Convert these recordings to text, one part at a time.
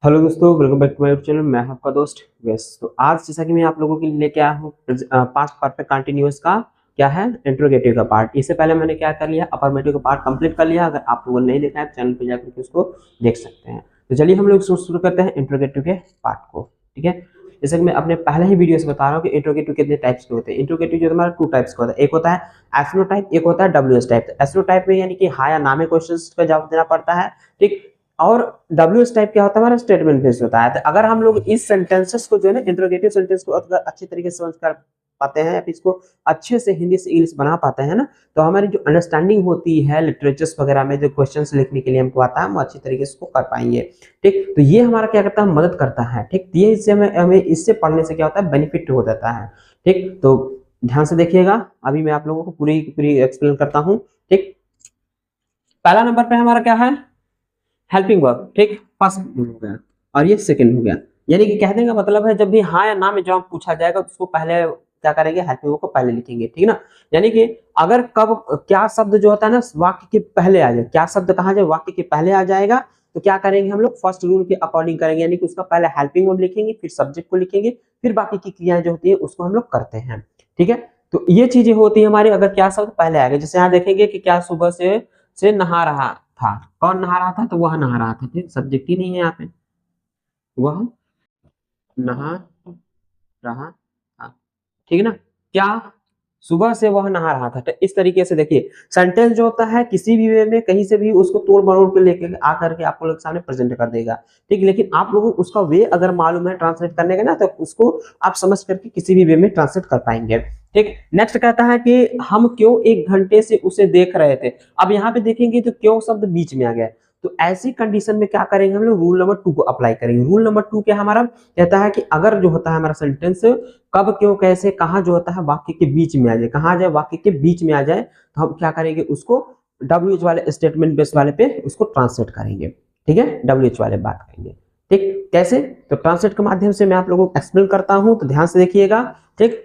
Hello दोस्तों, welcome back to my YouTube channel. मैं आपका दोस्त वेस। तो आज जैसा कि मैं आप लोगों के लिए लेके आया हूँ पास्ट परफेक्ट कंटिन्यूअस का क्या है इंट्रोगेटिव का पार्ट। इससे पहले मैंने क्या कर लिया, अफर्मेटिव का पार्ट कंप्लीट कर लिया। अगर आप लोगों ने नहीं देखा है चैनल पे जाकर के उसको देख सकते हैं। तो चलिए हम लोग शुरू करते हैं इंट्रोगेटिव के पार्ट को। ठीक है, जैसे कि मैं अपने पहले ही वीडियो से बता रहा हूँ कि इंट्रोगेटिव कितने टाइप्स के होते हैं। इंट्रोगेटिव जो हमारा टू टाइप्स का होता है, एक होता है एसनो टाइप, एक होता है डब्ल्यूएस टाइप। एसनो टाइप में यानी कि हाँ या ना में क्वेश्चन का जवाब देना पड़ता है। ठीक, और डब्ल्यू एस टाइप क्या होता है, हमारा स्टेटमेंट बेस्ड होता है। तो अगर हम लोग इस सेंटेंसेस को जो है ना इंट्रोगेटिव सेंटेंस को अगर अच्छे तरीके से समझ कर पाते हैं या फिर इसको अच्छे से हिंदी से इंग्लिश बना पाते हैं ना, तो हमारी जो अंडरस्टैंडिंग होती है लिटरेचर्स वगैरह में जो क्वेश्चंस लिखने के लिए हमको आता है, हम अच्छी तरीके से उसको कर पाएंगे। ठीक, तो ये हमारा क्या करता है, मदद करता है। ठीक, तो ये इससे हमें इससे पढ़ने से क्या होता है, बेनिफिट हो जाता है। ठीक, तो ध्यान से देखिएगा, अभी मैं आप लोगों को पूरी पूरी एक्सप्लेन करता हूँ। ठीक, पहला नंबर पे हमारा क्या है, हेल्पिंग वर्ब। ठीक, फर्स्ट हो गया और ये सेकंड हो गया। यानी कि कहने का मतलब है जब भी हाँ या ना में जवाब पूछा जाएगा तो उसको पहले क्या करेंगे, हेल्पिंग वर्ब को पहले लिखेंगे। ठीक ना, यानी कि अगर कब क्या शब्द जो होता है ना वाक्य के पहले आ जाए, क्या शब्द कहा जाए वाक्य के पहले आ जाएगा, तो क्या करेंगे हम लोग फर्स्ट रूल के अकॉर्डिंग करेंगे। यानी कि उसका पहले हेल्पिंग वर्ब लिखेंगे, फिर सब्जेक्ट को लिखेंगे, फिर बाकी की क्रियाएं जो होती है उसको हम लोग करते हैं। ठीक है, तो ये चीजें होती है हमारी अगर क्या शब्द पहले आ गए। जैसे यहाँ देखेंगे कि क्या सुबह से नहा रहा था। कौन नहा रहा था, तो वह नहा रहा था। ठीक, सब्जेक्ट ही नहीं है यहाँ पे, वह नहा रहा था। ठीक है ना, क्या सुबह से वह नहा रहा था। तो इस तरीके से देखिए सेंटेंस जो होता है किसी भी वे में कहीं से भी उसको तोड़ मरोड़ के लेके आकर के आपको लोग सामने प्रेजेंट कर देगा। ठीक, लेकिन आप लोगों को उसका वे अगर मालूम है ट्रांसलेट करने का ना, तो उसको आप समझ करके किसी भी वे में ट्रांसलेट कर पाएंगे। ठीक, नेक्स्ट कहता है कि हम क्यों एक घंटे से उसे देख रहे थे। अब यहाँ पे देखेंगे तो क्यों शब्द बीच में आ गया। तो ऐसी कंडीशन में क्या करेंगे हम लोग, रूल नंबर 2 को अप्लाई करेंगे। रूल नंबर 2 क्या हमारा कहता है कि अगर जो होता है हमारा सेंटेंस कब क्यों कैसे कहाँ जो होता है वाक्य के बीच में आ जाए, कहाँ आ जाए वाक्य के बीच में आ जाए, तो हम क्या करेंगे उसको डब्ल्यू एच वाले स्टेटमेंट बेस वाले पे उसको ट्रांसलेट करेंगे। ठीक है, डब्ल्यू एच वाले बात करेंगे। ठीक, कैसे, तो ट्रांसलेट के माध्यम से मैं आप लोगों को एक्सप्लेन करता हूं, तो ध्यान से देखिएगा। ठीक,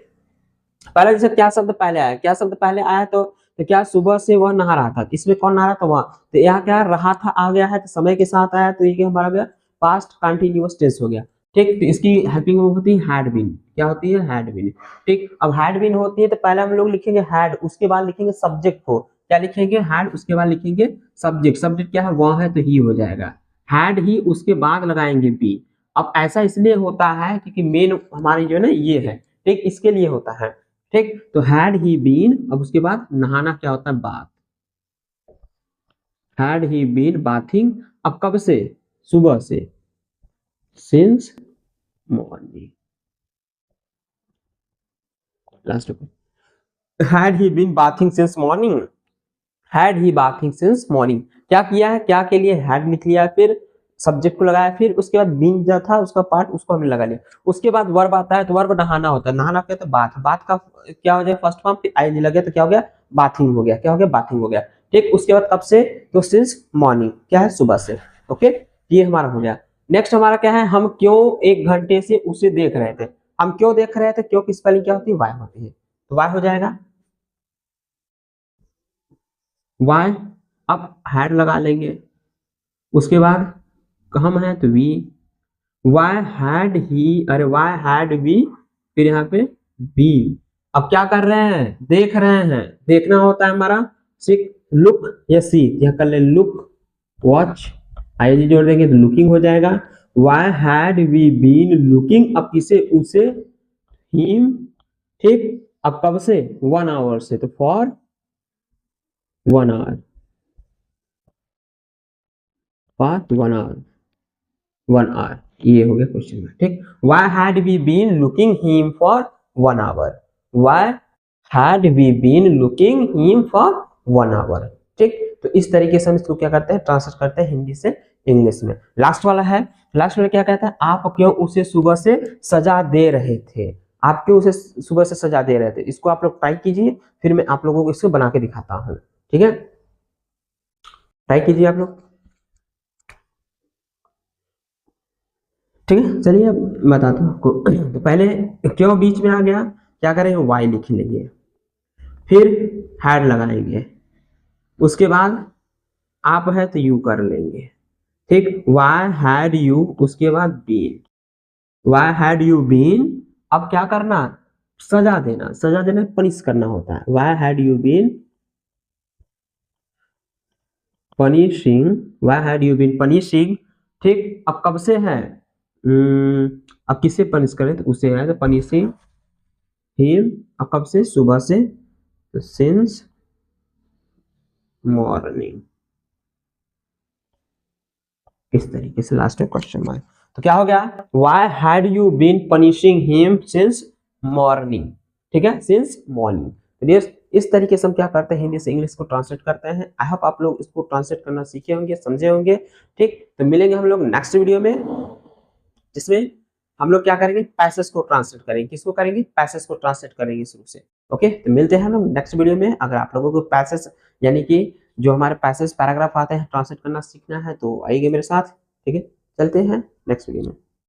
पहले जैसे क्या शब्द पहले आया, क्या शब्द पहले आया, तो क्या सुबह से वह नहा रहा था, इसमें कौन नहा रहा था, वह। तो यहाँ क्या रहा था आ गया है, तो समय के साथ आया, तो ये हमारा गया पास्ट कंटिन्यूअस टेंस हो गया। ठीक, तो इसकी हेल्पिंग होती है हैड बीन। क्या होती है, हैड बीन। ठीक, अब हैड बीन होती है तो पहले हम लोग लिखेंगे हैड, उसके बाद लिखेंगे सब्जेक्ट को। क्या लिखेंगे, हैड, उसके बाद लिखेंगे सब्जेक्ट। सब्जेक्ट क्या है, वह है, तो ही हो जाएगा। हैड ही, उसके बाद लगाएंगे बी। अब ऐसा इसलिए होता है क्योंकि मेन हमारी जो है ना ये है। ठीक, इसके लिए होता है। ठीक, तो हैड ही बीन, अब उसके बाद नहाना क्या होता है, bath. Had he been bathing, अब कब से, सुबह से, since morning. Last had he been bathing since morning. Had he bathing since morning, क्या किया है, क्या के लिए हैड लिख लिया, फिर सब्जेक्ट को लगाया, फिर उसके बाद बीन जो था उसका पार्ट उसको हमने लगा लिया। उसके बाद वर्ब आता है, तो वर्ब नहाना होता है। नहाना क्या, तो बाथ। बाथ का क्या हो जाए फर्स्ट फॉर्म, फिर आईएनजी लग गया तो क्या हो गया, बाथिंग हो गया। क्या हो गया, बाथिंग हो गया। ठीक, उसके बाद कब से, तो सिंस मॉर्निंग, क्या है, सुबह से। ओके, ये हमारा हो गया। नेक्स्ट हमारा क्या है, हम क्यों एक घंटे से उसे देख रहे थे। हम क्यों देख रहे थे, क्यों की स्पेलिंग क्या होती है, वाई होती है, तो वाई हो जाएगा, वाई। अब हैड लगा लेंगे, उसके बाद हम है तो वी। वाई हैड ही, अरे वाई हैड वी, फिर यहाँ पे बी। अब क्या कर रहे हैं, देख रहे हैं। देखना होता है हमारा सिक, लुक या सी, यहाँ कर ले लुक, वॉच, आईएनजी जोड़ देंगे तो लुकिंग हो जाएगा। Why had we been looking, अब किसे, उसे, हिम। ठीक, अब कब से, 1 आवर से, तो for 1 hour, for 1 hour, 1 hour, ये हो गया क्वेश्चन में। ठीक, why had we been looking him for 1 hour. Why had we been looking him for 1 hour. ठीक, तो इस तरीके से हम इसको क्या करते हैं, ट्रांसलेट करते हैं हिंदी से इंग्लिश में। लास्ट वाला है, लास्ट वाला क्या कहता है, आप क्यों उसे सुबह से सजा दे रहे थे। आप क्यों उसे सुबह से सजा दे रहे थे, इसको आप लोग ट्राई कीजिए, फिर मैं आप लोगों को इसको बना के दिखाता हूँ। ठीक है, ट्राई कीजिए आप लोग। ठीक है, चलिए अब बताता हूँ आपको। तो पहले क्यों बीच में आ गया, क्या करेंगे, वाई लिख लेंगे, फिर हैड लगाएंगे, उसके बाद आप है तो यू कर लेंगे, ठीक, वाई हैड यू, उसके बाद been, why had you been, अब क्या करना, सजा देना, सजा देना पनिश करना होता है, why had you been punishing, why had you been punishing. ठीक, अब कब से है, अब किसे पनिश करें, तो उसे है, तो पनिशिंग हिम, अब कब से, सुबह से, तो सिंस मॉर्निंग। इस तरीके से लास्ट में क्वेश्चन मार्क, तो क्या हो गया, why had you been punishing him since morning. ठीक है, सिंस मॉर्निंग। तो इस तरीके से हम क्या करते हैं, हिंदी से इंग्लिश को ट्रांसलेट करते हैं। आई होप आप लोग इसको ट्रांसलेट करना सीखे होंगे, समझे होंगे। ठीक, तो मिलेंगे हम लोग नेक्स्ट वीडियो में, जिसमें हम लोग क्या करेंगे, पैसेज को ट्रांसलेट करेंगे। किसको करेंगे, पैसेज को ट्रांसलेट करेंगे शुरू से। ओके, तो मिलते हैं हम लोग नेक्स्ट वीडियो में। अगर आप लोगों को पैसेज यानी कि जो हमारे पैसेज पैराग्राफ आते हैं ट्रांसलेट करना सीखना है, तो आइए मेरे साथ। ठीक है, चलते हैं नेक्स्ट वीडियो में।